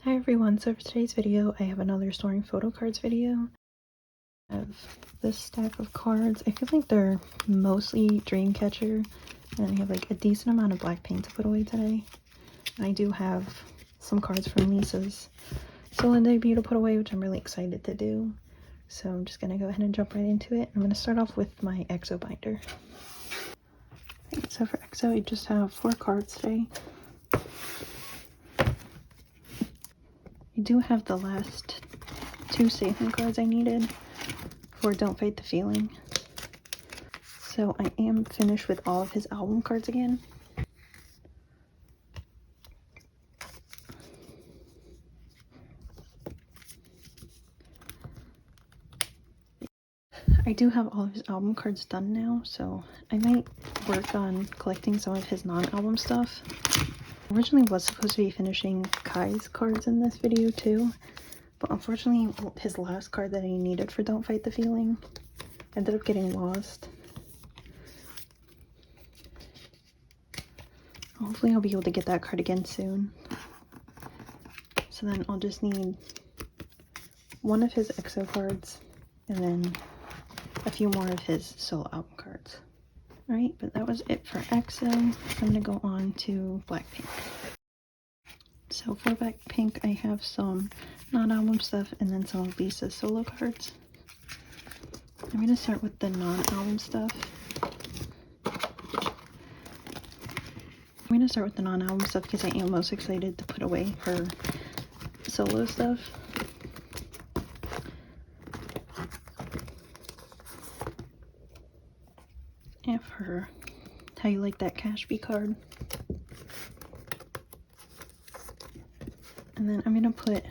Hi everyone, so for today's video I have another storing photo cards video. I have this stack of cards. I feel like they're mostly dreamcatcher, and I have like a decent amount of blackpink to put away today. I do have some cards from Lisa's solo debut to put away, which I'm really excited to do. So I'm just gonna go ahead and jump right into it. I'm gonna start off with my EXO binder. Right, so for EXO I just have 4 cards today. I do have the last 2 statement cards I needed for Don't Fight the Feeling. So I am finished with all of his album cards again. I do have all of his album cards done now, so I might work on collecting some of his non-album stuff. I originally was supposed to be finishing Kai's cards in this video too, but unfortunately his last card that I needed for Don't Fight the Feeling ended up getting lost. Hopefully I'll be able to get that card again soon. So then I'll just need one of his EXO cards and then a few more of his solo album cards. Alright, but that was it for EXO. I'm gonna go on to Blackpink. So for Blackpink, I have some non-album stuff and then some of Lisa's solo cards. I'm gonna start with the non-album stuff. Because I am most excited to put away her solo stuff. I have her How You Like That Cashby card. And then I'm gonna put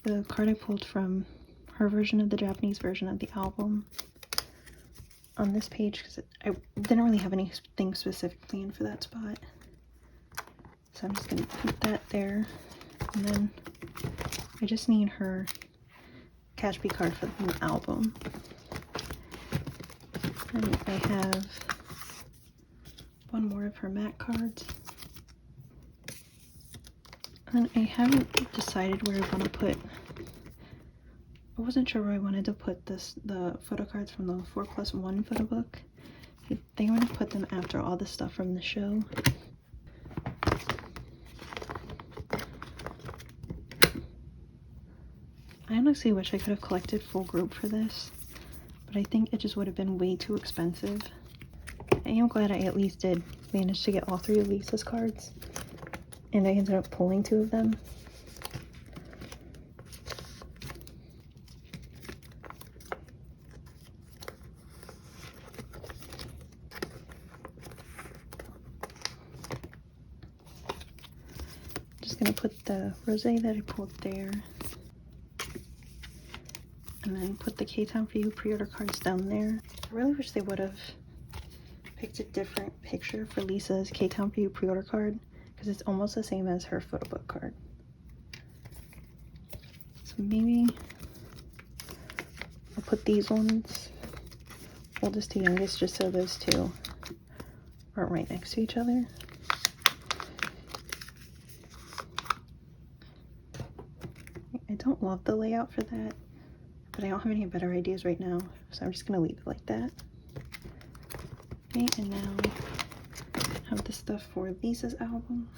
the card I pulled from her version of the Japanese version of the album on this page, because I didn't really have anything specific planned for that spot. So I'm just gonna put that there. And then I just need her Cashby card for the album. And I have one more of her matte cards. And I haven't decided where I want to put. I wasn't sure where I wanted to put the photo cards from the 4+1 photo book. I think I'm going to put them after all the stuff from the show. I honestly wish I could have collected full group for this, but I think it just would have been way too expensive. I am glad I at least did manage to get all 3 of Lisa's cards, and I ended up pulling 2 of them. Just gonna put the rosé that I pulled there, and then put the K-Town For You pre-order cards down there. I really wish they would have picked a different picture for Lisa's K-Town For You pre-order card, because it's almost the same as her photobook card. So maybe I'll put these ones oldest to youngest, just so those 2 aren't right next to each other. I don't love the layout for that, but I don't have any better ideas right now, so I'm just gonna leave it like that. Okay, and now I have the stuff for Lisa's album.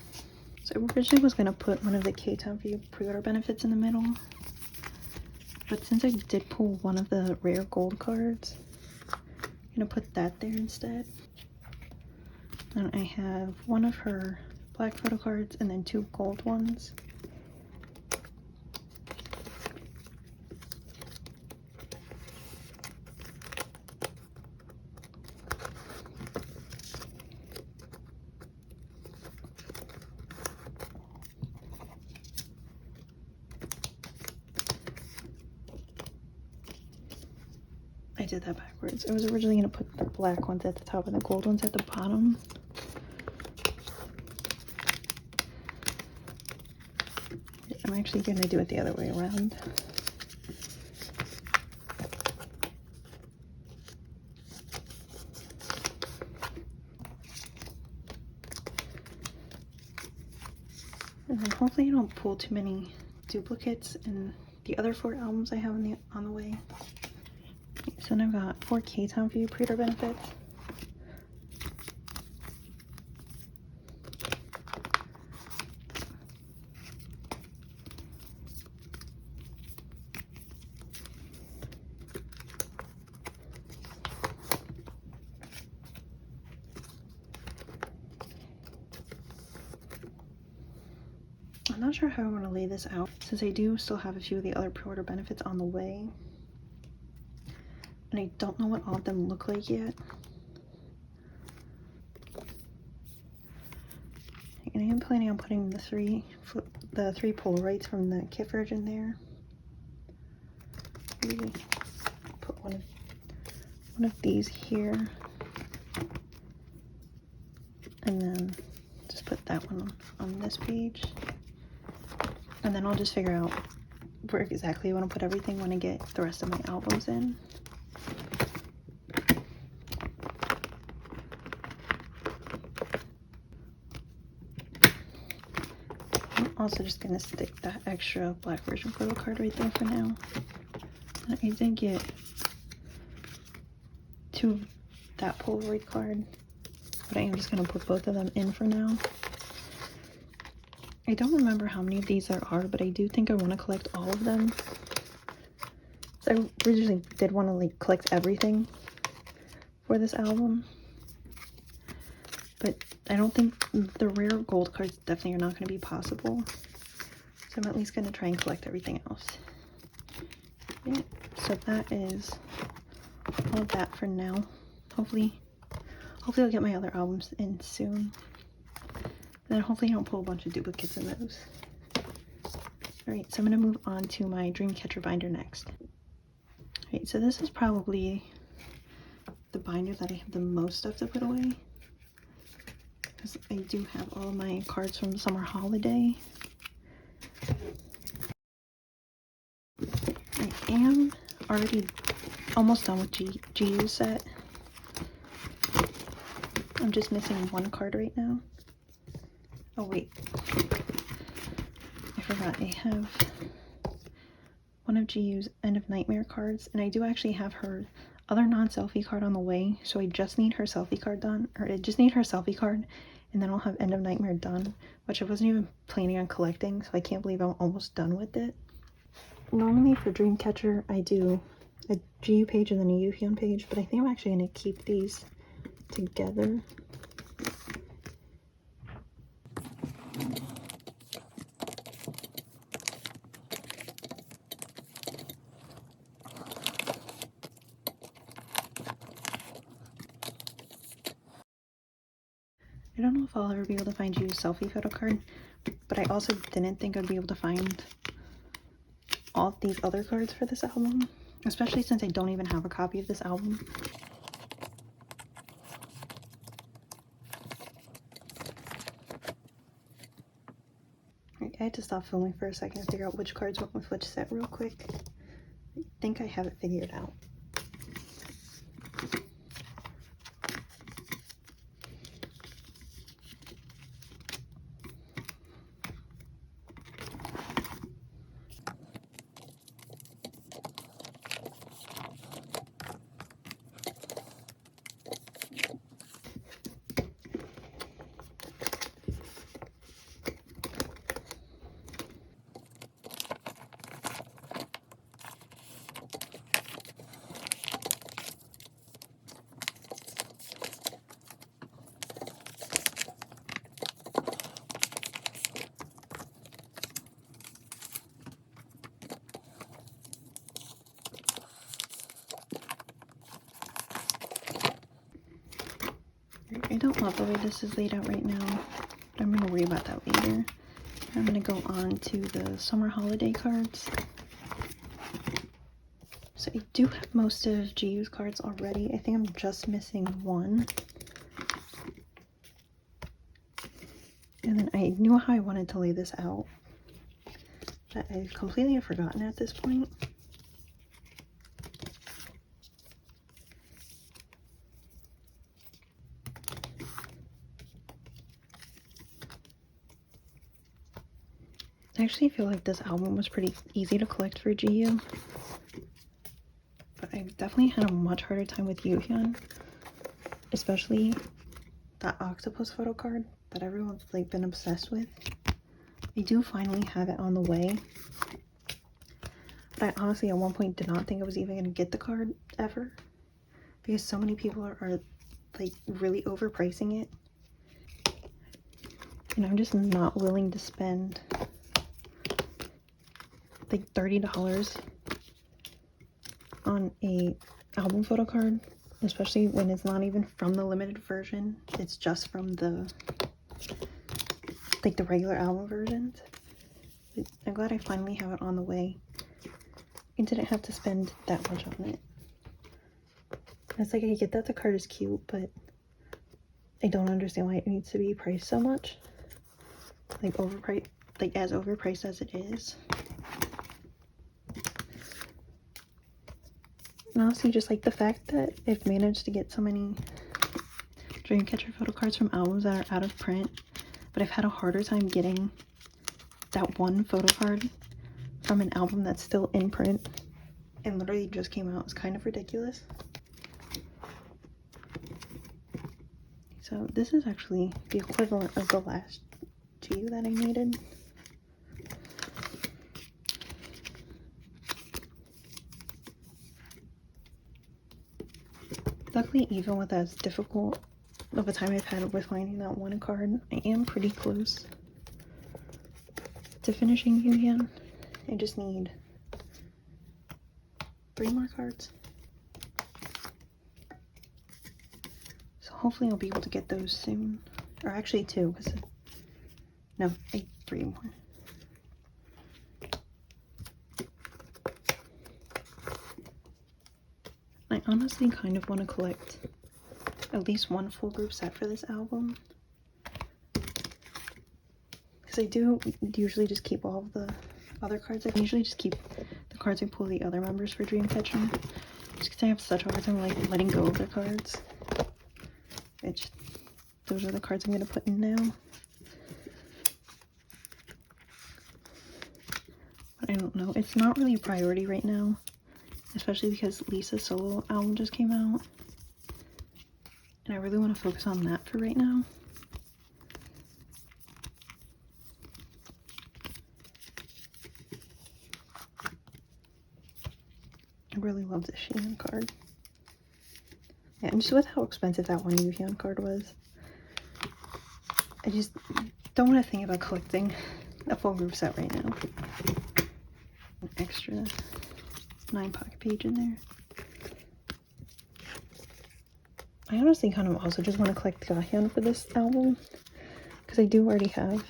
So I originally was gonna put one of the K-Town For You pre-order benefits in the middle, but since I did pull one of the rare gold cards, I'm gonna put that there instead. And I have one of her black photo cards and then 2 gold ones. I did that backwards. I was originally going to put the black ones at the top and the gold ones at the bottom. I'm actually going to do it the other way around. And then hopefully I don't pull too many duplicates in the other 4 albums I have on the way. So then I've got 4 K-Town View pre-order benefits. I'm not sure how I want to lay this out since I do still have a few of the other pre-order benefits on the way. And I don't know what all of them look like yet. And I am planning on putting the three Polaroids from the kit version there. Maybe put one of these here. And then just put that one on this page. And then I'll just figure out where exactly I want to put everything when I get the rest of my albums in. I'm also just going to stick that extra black version photo card right there for now. And I did get 2 of that Polaroid card, but I am just going to put both of them in for now. I don't remember how many of these there are, but I do think I want to collect all of them. So I originally did want to like collect everything for this album, but I don't think the rare gold cards definitely are not going to be possible. So I'm at least going to try and collect everything else. Yeah, so that is all of that for now. Hopefully I'll get my other albums in soon. And then hopefully I don't pull a bunch of duplicates in those. Alright, so I'm going to move on to my Dreamcatcher binder next. Alright, so this is probably the binder that I have the most stuff to put away. Because I do have all my cards from the summer holiday. I am already almost done with GU's set. I'm just missing 1 card right now. Oh wait, I forgot. I have one of GU's End of Nightmare cards, and I do actually have her other non-selfie card on the way, so I just need her selfie card done, or I just need her selfie card, and then I'll have End of Nightmare done, which I wasn't even planning on collecting, so I can't believe I'm almost done with it. Normally for Dreamcatcher, I do a GU page and then a Yuhyun page, but I think I'm actually going to keep these together. I don't know if I'll ever be able to find GU's selfie photo card, but I also didn't think I'd be able to find all of these other cards for this album, especially since I don't even have a copy of this album. Right, I had to stop filming for a second to figure out which cards went with which set real quick. I think I have it figured out. I don't love the way this is laid out right now, but I'm going to worry about that later. I'm going to go on to the summer holiday cards. So I do have most of GU's cards already. I think I'm just missing 1. And then I knew how I wanted to lay this out, but I've completely forgotten at this point. I actually feel like this album was pretty easy to collect for GU, but I definitely had a much harder time with Yuhyun, especially that octopus photo card that everyone's like been obsessed with. I do finally have it on the way, but I honestly at one point did not think I was even going to get the card ever, because so many people are like really overpricing it, and I'm just not willing to spend like $30 on a album photo card, especially when it's not even from the limited version. It's just from the like the regular album versions. I'm glad I finally have it on the way and didn't have to spend that much on it. It's like I get that the card is cute, but I don't understand why it needs to be priced so much. Like overpriced, like as overpriced as it is. And honestly, just like the fact that I've managed to get so many dreamcatcher photo cards from albums that are out of print, but I've had a harder time getting that one photo card from an album that's still in print and literally just came out is kind of ridiculous. So this is actually the equivalent of the last GU that I needed. Luckily, even with as difficult of a time I've had with finding that one card, I am pretty close to finishing Yuhyun. I just need 3 more cards. So hopefully I'll be able to get those soon. Or actually 2, because no, 3 more. I honestly kind of want to collect at least one full group set for this album, because I do usually just keep all of the other cards. I usually just keep the cards I pull the other members for Dreamcatcher, just because I have such a hard time like letting go of their cards. Those are the cards I'm going to put in now. But I don't know, it's not really a priority right now, especially because Lisa's solo album just came out, and I really want to focus on that for right now. I really love this Sheehan card. Yeah, and just with how expensive that one Yuhyun card was, I just don't want to think about collecting a full group set right now. An extra 9 pocket page in there. I honestly kind of also just want to collect Gahyun for this album, because I do already have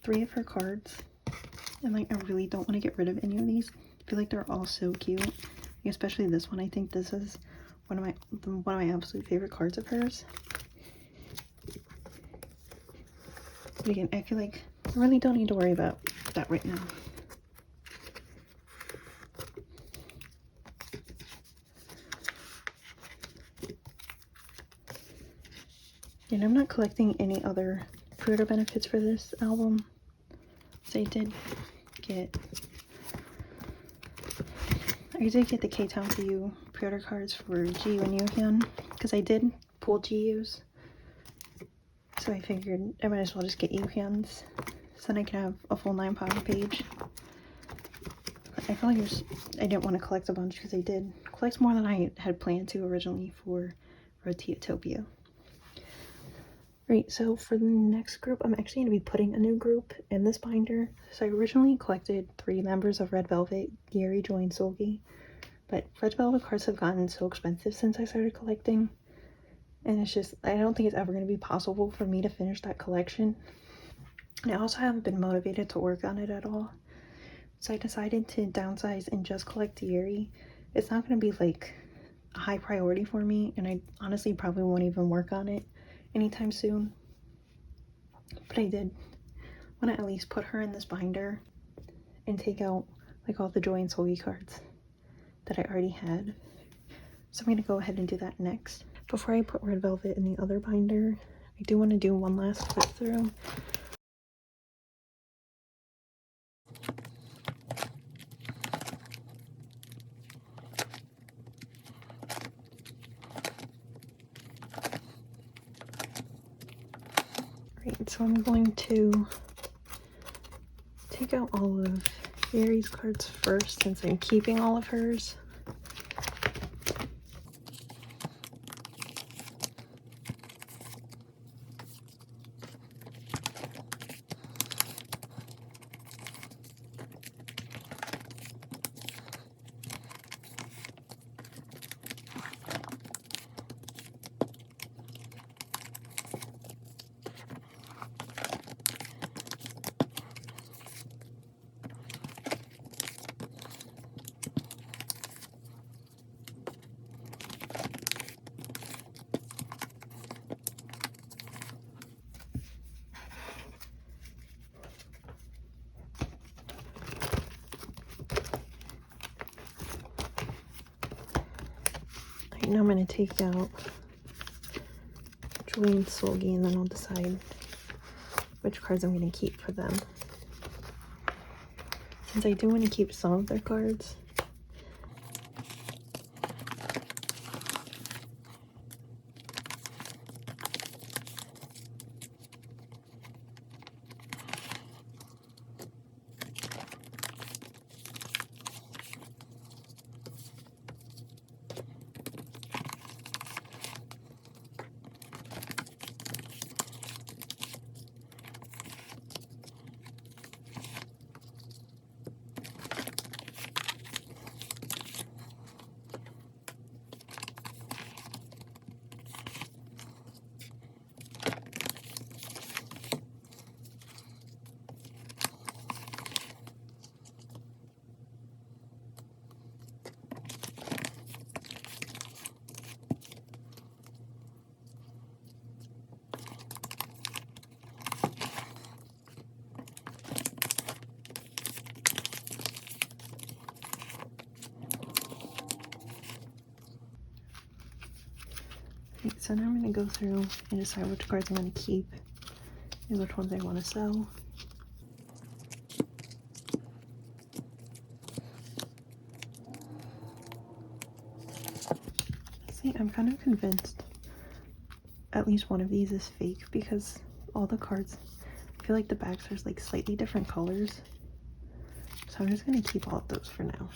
3 of her cards, and like I really don't want to get rid of any of these. I feel like they're all so cute, especially this one. I think this is one of my absolute favorite cards of hers. But again, I feel like I really don't need to worry about that right now. And I'm not collecting any other pre-order benefits for this album. So I did get the K-Town for You pre-order cards for GU and Yuhyun, because I did pull GUs. So I figured I might as well just get Yuhyun's, so then I can have a full 9 pocket page. But I feel like I didn't want to collect a bunch, because I did collect more than I had planned to originally for Roteotopia. Right, so for the next group, I'm actually going to be putting a new group in this binder. So I originally collected 3 members of Red Velvet, Gary, Joy, and Solgi. But Red Velvet cards have gotten so expensive since I started collecting. And it's just, I don't think it's ever going to be possible for me to finish that collection. And I also haven't been motivated to work on it at all. So I decided to downsize and just collect Gary. It's not going to be like a high priority for me, and I honestly probably won't even work on it anytime soon, but I did want to at least put her in this binder and take out like all the Joy and Solgi cards that I already had. So I'm going to go ahead and do that next. Before I put Red Velvet in the other binder, I do want to do one last flip through Right, so I'm going to take out all of Yeri's cards first since I'm keeping all of hers. Now I'm going to take out Julie and Solgi, and then I'll decide which cards I'm going to keep for them. Since I do want to keep some of their cards, so now I'm going to go through and decide which cards I'm going to keep and which ones I want to sell. See, I'm kind of convinced at least one of these is fake because all the cards, I feel like the backs are like slightly different colors. So I'm just going to keep all of those for now.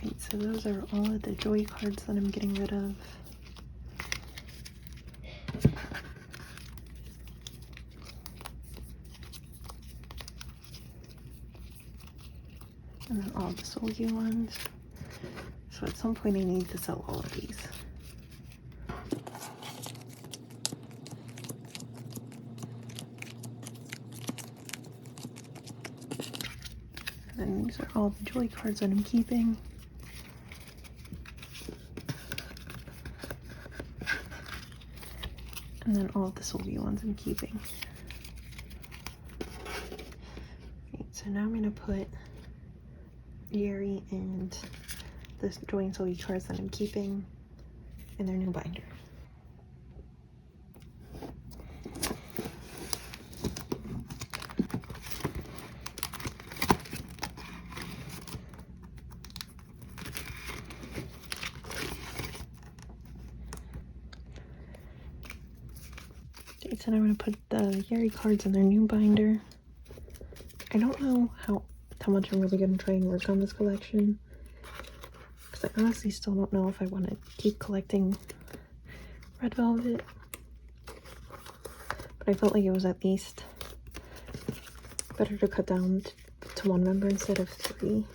Right, so those are all of the Joy cards that I'm getting rid of. And then all the Solgi ones. So at some point I need to sell all of these. And then these are all the Joy cards that I'm keeping. And then all of the Solgi ones I'm keeping. Right, so now I'm going to put Yeri and the Joy and Solgi cards that I'm keeping in their new binder. Okay, so now I'm going to put the Yeri cards in their new binder. I don't know how much I'm really going to try and work on this collection, because I honestly still don't know if I want to keep collecting Red Velvet, but I felt like it was at least better to cut down to one member instead of 3, and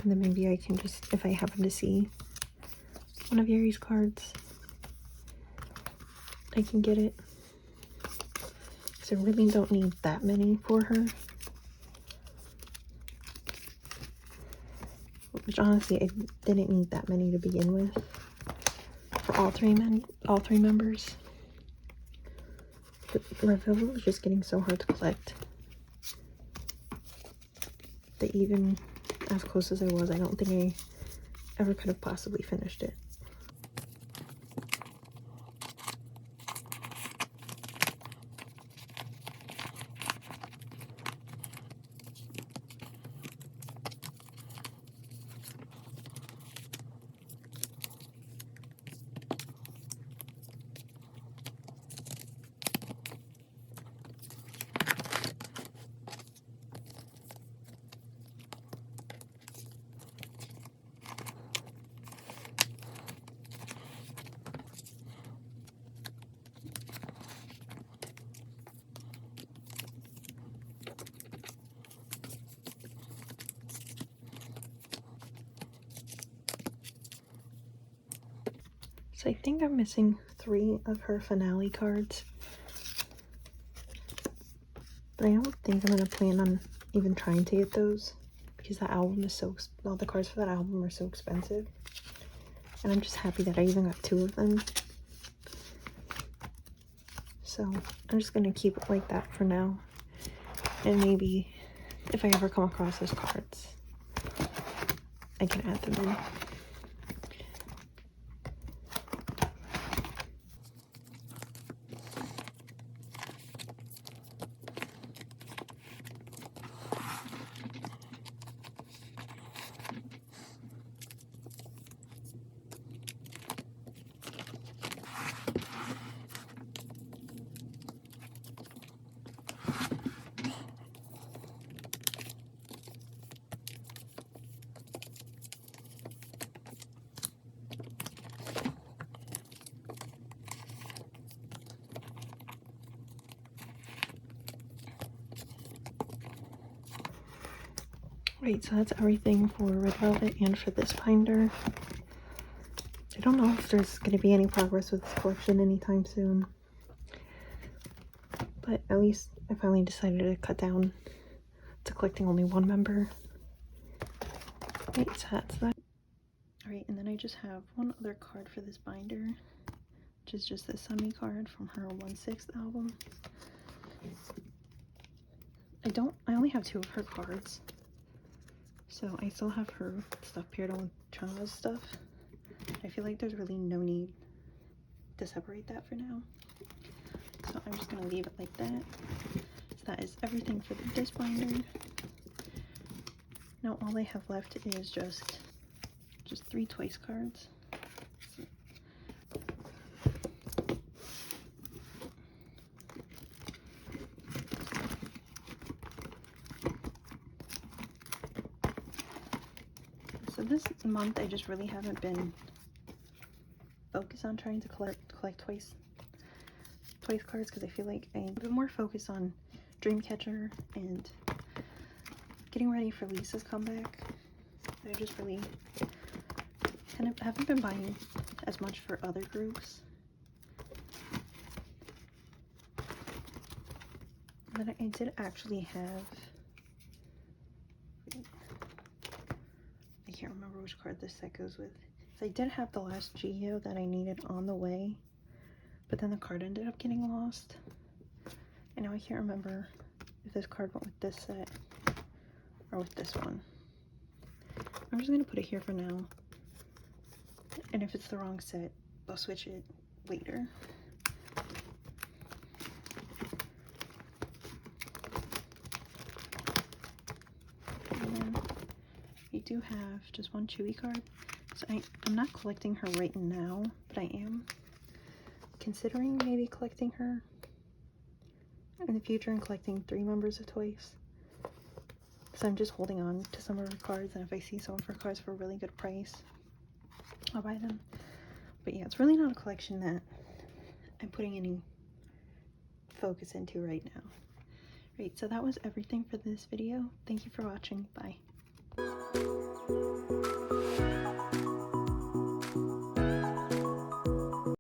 then maybe I can just, if I happen to see one of Yeri's cards, I can get it, because I really don't need that many for her. which honestly I didn't need that many to begin with for all three members. But Ravello was just getting so hard to collect that even as close as I was, I don't think I ever could have possibly finished it. So I think I'm missing 3 of her finale cards. But I don't think I'm going to plan on even trying to get those because that album is so, all the cards for that album are so expensive. And I'm just happy that I even got 2 of them. So I'm just going to keep it like that for now. And maybe if I ever come across those cards, I can add them in. Right, so that's everything for Red Velvet and for this binder. I don't know if there's going to be any progress with this collection anytime soon. But at least I finally decided to cut down to collecting only 1 member. Right, so that's that. Alright, and then I just have one other card for this binder, which is just this Semi card from her 1/6 album. I only have 2 of her cards. So I still have her stuff paired on with Chana's stuff. I feel like there's really no need to separate that for now. So I'm just going to leave it like that. So that is everything for this binder. Now all I have left is just 3 Twice cards. So this month I just really haven't been focused on trying to collect Twice cards because I feel like I've been more focused on Dreamcatcher and getting ready for Lisa's comeback. I just really kind of haven't been buying as much for other groups. But I did actually have, I can't remember which card this set goes with. So I did have the last Geo that I needed on the way, but then the card ended up getting lost. And now I can't remember if this card went with this set or with this one. I'm just going to put it here for now. And if it's the wrong set, I'll switch it later. And then we do have just 1 Chewy card. So I'm not collecting her right now, but I am considering maybe collecting her in the future and collecting 3 members of Twice. So I'm just holding on to some of her cards, and if I see some of her cards for a really good price, I'll buy them. But yeah, it's really not a collection that I'm putting any focus into right now. Right, so that was everything for this video. Thank you for watching. Bye.